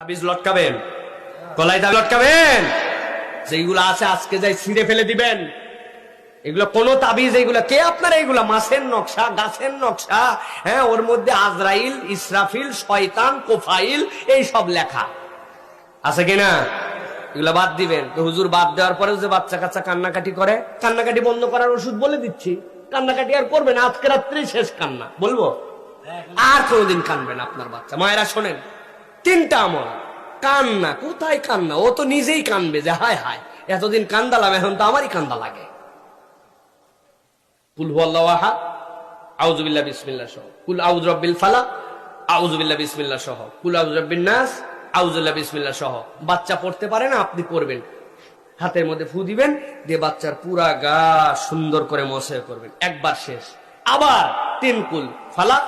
তাবিজ লটকাবেন, গলায় তাবিজ লটকাবেন, যেগুলো আছে আজকে যাই ছিঁড়ে ফেলে দিবেন। এগুলো কোন তাবিজ, এগুলো কে আপনারা, এগুলো মাছের নকশা, গাছের নকশা, হ্যাঁ, ওর মধ্যে আজরাইল, ইসরাফিল, শয়তান, কোফাইল, এই সব লেখা আছে কিনা? এগুলো বাদ দিবেন। তো হুজুর বাদ দেওয়ার পরেও যে বাচ্চা কাচ্চা কান্নাকাটি করে, কান্নাকাটি বন্ধ করার ওষুধ বলে দিচ্ছি। কান্নাকাটি আর করবে না, আজকে রাত্রেই শেষ কান্না, বলবো আর কোনোদিন কানবে না আপনার বাচ্চা। মায়েরা শোনেন, তিনটা আমল। কান্না, কোথায় কান্না, ও তো নিজেই কানবে যে হায় হায় এতদিন কান্দালাম, এখন তো আমারই কান্দা লাগে। কুল হুয়াল্লাহু আহাদ, আউযু বিল্লাহি বিসমিল্লাহ সহ, কুল আউযু বিরাব্বিল ফালাক, আউযু বিল্লাহি বিসমিল্লাহ সহ, কুল আউযু বিরাব্বিন নাস, আউযু বিল্লাহি বিসমিল্লাহ সহ। বাচ্চা পড়তে পারে না, আপনি পড়বেন, হাতের মধ্যে ফু দিবেন, দিয়ে বাচ্চার পুরা গা সুন্দর করে মসে করবেন, একবার শেষ। আবার 3 কুল ফালাক,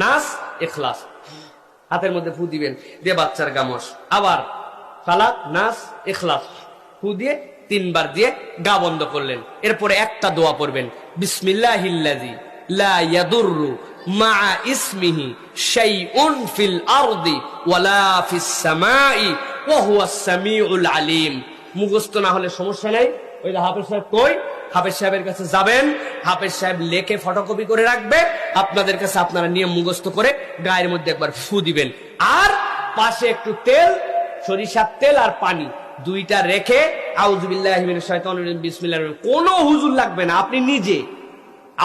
নাস, ইখলাস, হাতের মধ্যে ফু দিবেন, দিয়ে বাচ্চার গা মস। আবার ফালাক, নাস, ইখলাস, ফু দিয়ে 3 বার দিয়ে গা বন্ধ করলেন। এরপরে একটা দোয়া পড়বেন, বিসমিল্লাহিল্লাযী লা ইয়াদুররু মা ইসমিহি শাইউন ফিল আরদি ওয়ালা ফিস সামাই ওয়া হুয়াস সামিউল আলিম। মুখস্থ না হলে সমস্যা নাই, ওই যে হাফেজ সাহেব কই, হাফেজ সাহেবের কাছে যাবেন, হাফেজ সাহেব লেখে ফটোকপি করে রাখবে, আপনাদের কাছে আপনারা নিয়ম মুখস্থ করে গায়ের মধ্যে একবার ফু দিবেন। আর পাশে একটু তেল, সরিষার তেল আর পানি, দুইটা রেখে আউযু বিল্লাহি মিনাশ শাইতানির রাজিম বিসমিল্লাহির রহমানির রহিম, কোনো হুজুর লাগবে না, আপনি নিজে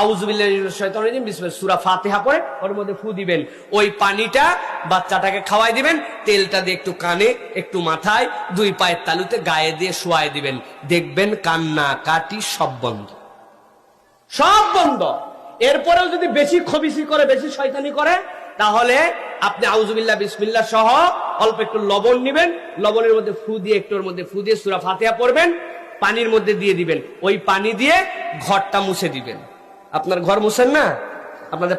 আউযু বিল্লাহি মিনাশ শাইতানির রাজিম বিসমিল্লাহ সূরা ফাতিহা পড়ে ওর মধ্যে ফু দিবেন। ওই পানিটা বাচ্চাটাকে খাওয়াই দিবেন, তেলটা দিয়ে একটু কানে, একটু মাথায়, 2 পায়ের তালুতে গায়ে দিয়ে শোয়াই দিবেন। দেখবেন কান্না কাটি সব বন্ধ, সব বন্ধ। এরপরেও যদি বেশি খবিসি করে, বেশি শয়তানি করে, তাহলে আপনি আউযু বিল্লাহি বিসমিল্লাহ সহ অল্প একটু লবণ নিবেন, লবণের মধ্যে ফু দিয়ে, একটুর মধ্যে ফু দিয়ে সূরা ফাতিহা পড়বেন, পানির মধ্যে দিয়ে দিবেন। ওই পানি দিয়ে ঘরটা মুছে দিবেন। আপনার ঘর মুছেন না, আপনাদের